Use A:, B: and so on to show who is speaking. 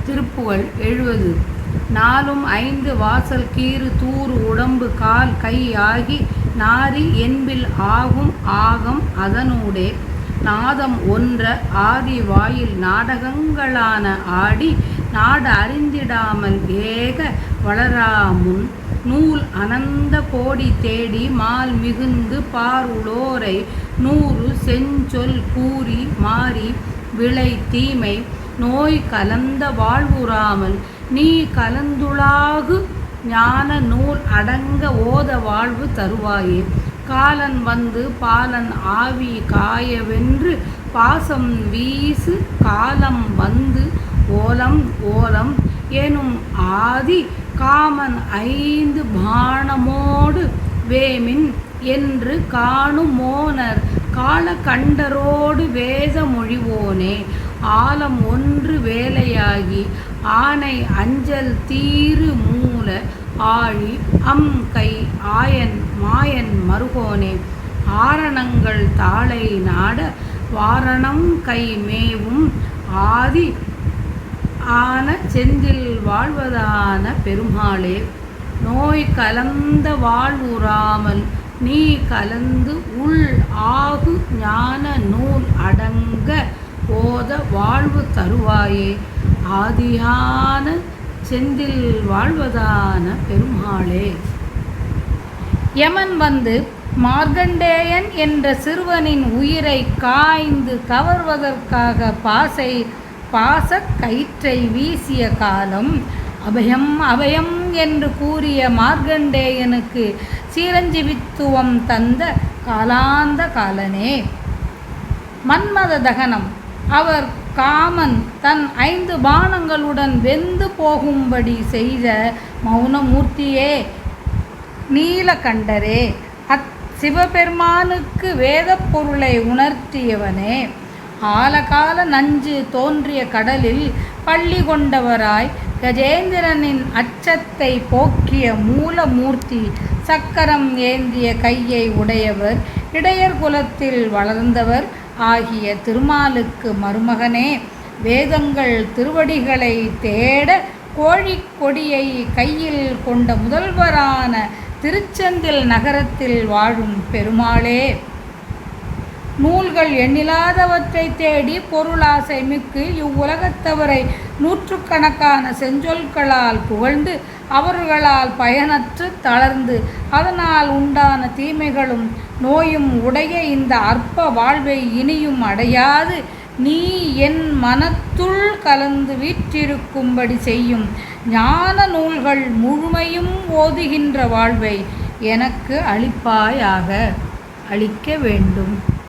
A: திருப்புகழ் 70. நாலும் 5 வாசல் கீறு தூறு உடம்பு கால் கை ஆகி நாரி என்பில் ஆகும் ஆகம் அதனூடே நாதம் ஒன்ற ஆதி வாயில் நாடகங்களான ஆடி நாடு அறிந்திடாமல் ஏக வளராமுன் நூல் அனந்த கோடி தேடி மால் மிகுந்து பாருளோரை 100 செஞ்சொல் கூறி மாறி விளை தீமை நோய் கலந்த வாழ்வுறாமல் நீ கலந்துளாகு ஞான நூல் அடங்க ஓத வாழ்வு தருவாயே. காலன் வந்து பாலன் ஆவி காயவென்று பாசம் வீசு காலம் வந்து ஓலம் ஓலம் எனும் ஆதி காமன் 5 பாணமோடு வேமின் என்று காணுமோனர் கால கண்டரோடு வேத மொழிவோனே. ஆலம் ஒன்று வேலையாகி ஆனை அஞ்சல் தீரு மூல ஆழி கை ஆயன் மாயன் மருகோனே. ஆரணங்கள் தாளை நாட வாரணம் கை மேவும் ஆதி ஆன செந்தில் வாழ்வதான பெருமாளே. நோய் கலந்த வாழ்வுறாமல் நீ கலந்து உள் ஆகு ஞான நூல் அடங்க ஓத வாழ்வு தருவாயே. ஆதியான செந்தில் வாழ்வதான பெருமாளே. யமன் வந்து மார்க்கண்டேயன் என்ற சிறுவனின் உயிரை காய்ந்து கவர்வதற்காக பாச கயிற்றை வீசிய காலம் அபயம் அபயம் என்று கூறிய மார்க்கண்டேயனுக்கு சீரஞ்சீவித்துவம் தந்த காலாந்த காலனே. மன்மத தகனம் அவர் காமன் தன் 5 பாணங்களுடன் வெந்து போகும்படி செய்த மௌனமூர்த்தியே. நீலகண்டரே சிவபெருமானுக்கு வேத பொருளை உணர்த்தியவனே. ஆலகால நஞ்சு தோன்றிய கடலில் பள்ளி கொண்டவராய் கஜேந்திரனின் அச்சத்தை போக்கிய மூலமூர்த்தி. சக்கரம் ஏந்திய கையை உடையவர் இடையர் குலத்தில் வளர்ந்தவர் ஆகிய திருமாலுக்கு மருமகனே. வேதங்கள் திருவடிகளை தேட கோழிக்கொடியை கையில் கொண்ட முதல்வரான திருச்செந்தில் நகரத்தில் வாழும் பெருமாளே. நூல்கள் எண்ணிலாதவற்றை தேடி பொருளாசை மிக்கு இவ்வுலகத்தவரை 100கணக்கான செஞ்சொல்களால் புகழ்ந்து அவர்களால் பயனற்று தளர்ந்து அதனால் உண்டான தீமைகளும் நோயும் உடைய இந்த அற்ப வாழ்வை இனியும் அடையாது நீ என் மனத்துள் கலந்து வீற்றிருக்கும்படி செய்யும் ஞான நூல்கள் முழுமையும் ஓதுகின்ற வாழ்வை எனக்கு அளிப்பாயாக. அளிக்க வேண்டும்.